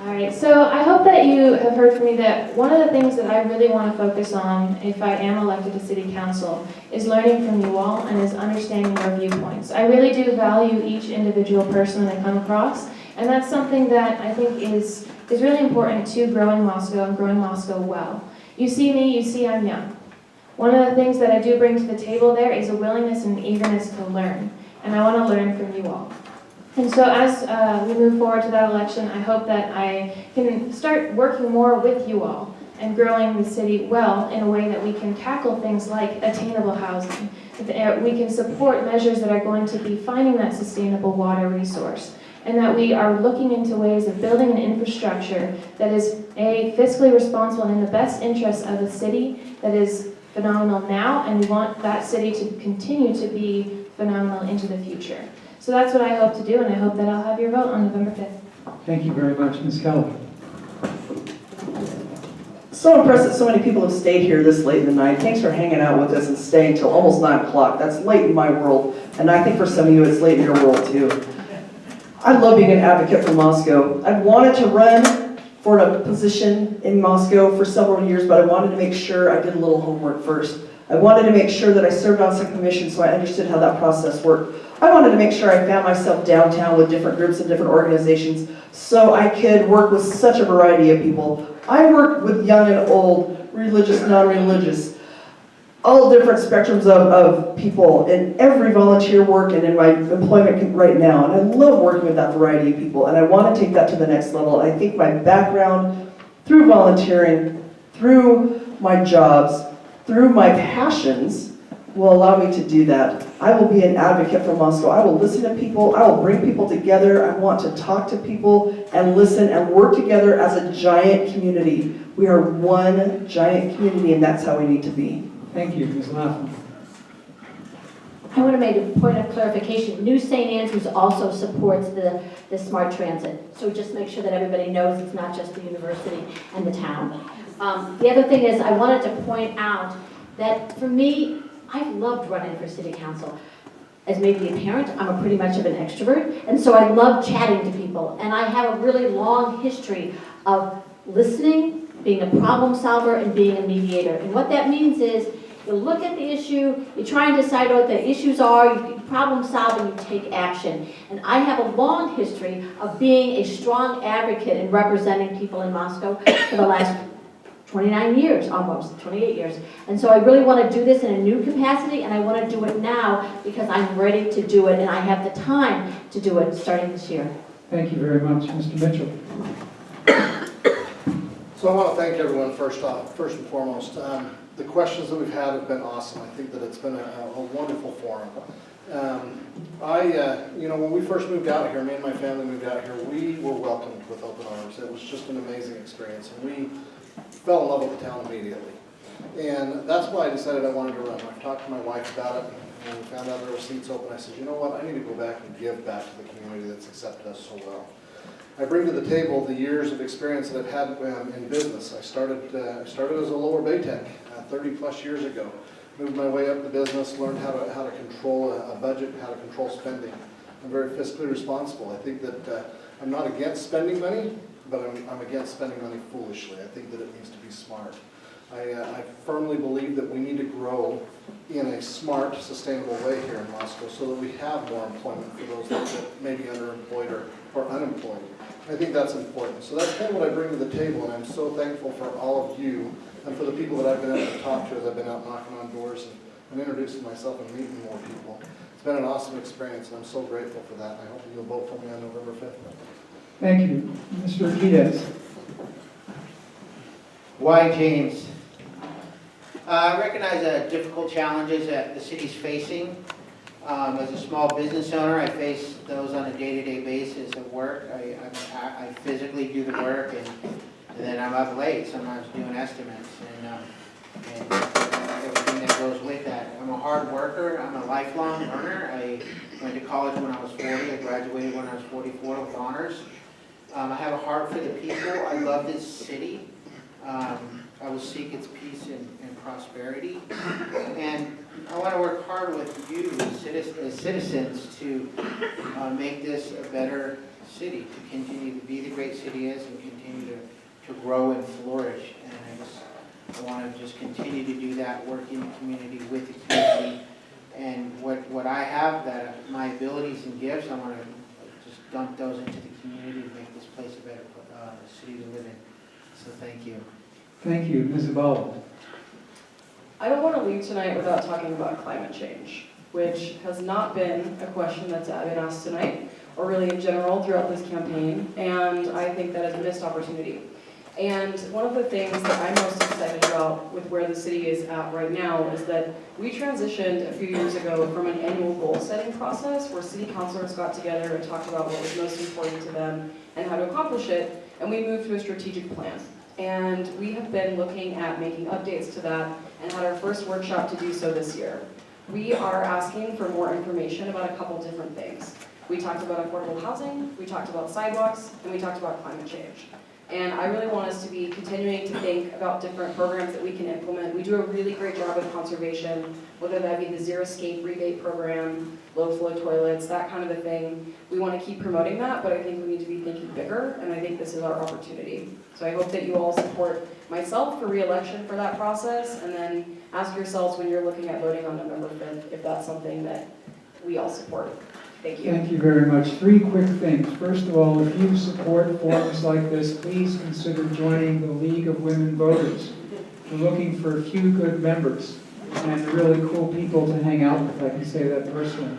All right, so I hope that you have heard from me that one of the things that I really want to focus on if I am elected to City Council is learning from you all and is understanding your viewpoints. I really do value each individual person that I come across, and that's something that I think is really important to growing Moscow and growing Moscow well. You see me, you see I'm young. One of the things that I do bring to the table there is a willingness and eagerness to learn, and I want to learn from you all. And so as we move forward to that election, I hope that I can start working more with you all and growing the city well in a way that we can tackle things like attainable housing. We can support measures that are going to be finding that sustainable water resource, and that we are looking into ways of building an infrastructure that is fiscally responsible and in the best interests of a city that is phenomenal now, and we want that city to continue to be phenomenal into the future. So that's what I hope to do, and I hope that I'll have your vote on November 5th. Thank you very much, Ms. Keller. So impressed that so many people have stayed here this late in the night. Thanks for hanging out with us and staying till almost 9 o'clock. That's late in my world, and I think for some of you it's late in your world too. I love being an advocate for Moscow. I've wanted to run for a position in Moscow for several years, but I wanted to make sure I did a little homework first. I wanted to make sure that I served on some commissions so I understood how that process worked. I wanted to make sure I found myself downtown with different groups and different organizations so I could work with such a variety of people. I work with young and old, religious, non-religious, all different spectrums of people in every volunteer work and in my employment right now. And I love working with that variety of people, and I want to take that to the next level. And I think my background through volunteering, through my jobs, through my passions, will allow me to do that. I will be an advocate for Moscow. I will listen to people. I will bring people together. I want to talk to people and listen and work together as a giant community. We are one giant community, and that's how we need to be. Thank you, Ms. Laughlin. I want to make a point of clarification. New St. Andrews also supports the smart transit. So just make sure that everybody knows it's not just the university and the town. The other thing is I wanted to point out that for me, I've loved running for city council. As maybe a parent, I'm a pretty much of an extrovert, and so I love chatting to people. And I have a really long history of listening, being a problem solver, and being a mediator. And what that means is you look at the issue, you try and decide what the issues are, you problem solve, and you take action. And I have a long history of being a strong advocate and representing people in Moscow for the last 29 years, almost, 28 years. And so I really want to do this in a new capacity, and I want to do it now because I'm ready to do it, and I have the time to do it starting this year. Thank you very much, Mr. Mitchell. So I want to thank everyone first and foremost. The questions that we've had have been awesome. I think that it's been a wonderful forum. When we first moved out here, me and my family moved out here, we were welcomed with open arms. It was just an amazing experience, and we fell in love with the town immediately. And that's why I decided I wanted to run. I've talked to my wife about it, and we found out there were seats open. I said, you know what, I need to go back and give back to the community that's accepted us so well. I bring to the table the years of experience that I've had in business. I started as a lower bay tech 30 plus years ago. Moved my way up the business, learned how to control a budget, how to control spending. I'm very fiscally responsible. I think that I'm not against spending money, but I'm against spending money foolishly. I think that it needs to be smart. I firmly believe that we need to grow in a smart, sustainable way here in Moscow so that we have more employment for those that may be underemployed or unemployed. I think that's important. So that's kind of what I bring to the table, and I'm so thankful for all of you and for the people that I've been able to talk to as I've been out knocking on doors and introducing myself and meeting more people. It's been an awesome experience, and I'm so grateful for that. I hope you'll vote for me on November 5th. Thank you. Mr. Urquidez. Why, James? I recognize the difficult challenges that the city's facing. As a small business owner, I face those on a day-to-day basis at work. I physically do the work, and then I'm up late, sometimes doing estimates, and everything that goes with that. I'm a hard worker. I'm a lifelong learner. I went to college when I was 40. I graduated when I was 44 with honors. I have a heart for the people. I love this city. I will seek its peace and prosperity. And I want to work hard with you as citizens to make this a better city to continue to be the great city it is and continue to grow and flourish. And I want to just continue to do that, work in the community, with the community. And what I have, that my abilities and gifts, I want to just dump those into the community to make this place a better city to live in. So thank you. Thank you. Ms. Zabala. I don't want to leave tonight without talking about climate change, which has not been a question that's been asked tonight, or really in general throughout this campaign, and I think that is a missed opportunity. And one of the things that I'm most excited about with where the city is at right now is that we transitioned a few years ago from an annual goal-setting process where city councilors got together and talked about what was most important to them and how to accomplish it, and we moved to a strategic plan. And we have been looking at making updates to that and had our first workshop to do so this year. We are asking for more information about a couple different things. We talked about affordable housing, we talked about sidewalks, and we talked about climate change. And I really want us to be continuing to think about different programs that we can implement. We do a really great job with conservation, whether that be the Zero Escape rebate program, low flow toilets, that kind of a thing. We want to keep promoting that, but I think we need to be thinking bigger, and I think this is our opportunity. So I hope that you all support myself for re-election for that process, and then ask yourselves when you're looking at voting on November 5th if that's something that we all support. Thank you. Thank you very much. 3 quick things. First of all, if you support forums like this, please consider joining the League of Women Voters. We're looking for a few good members and really cool people to hang out with, I can say that personally.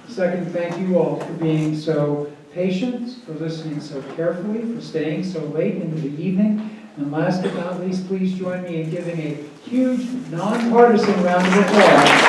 Second, thank you all for being so patient, for listening so carefully, for staying so late into the evening. And last but not least, please join me in giving a huge, nonpartisan round of applause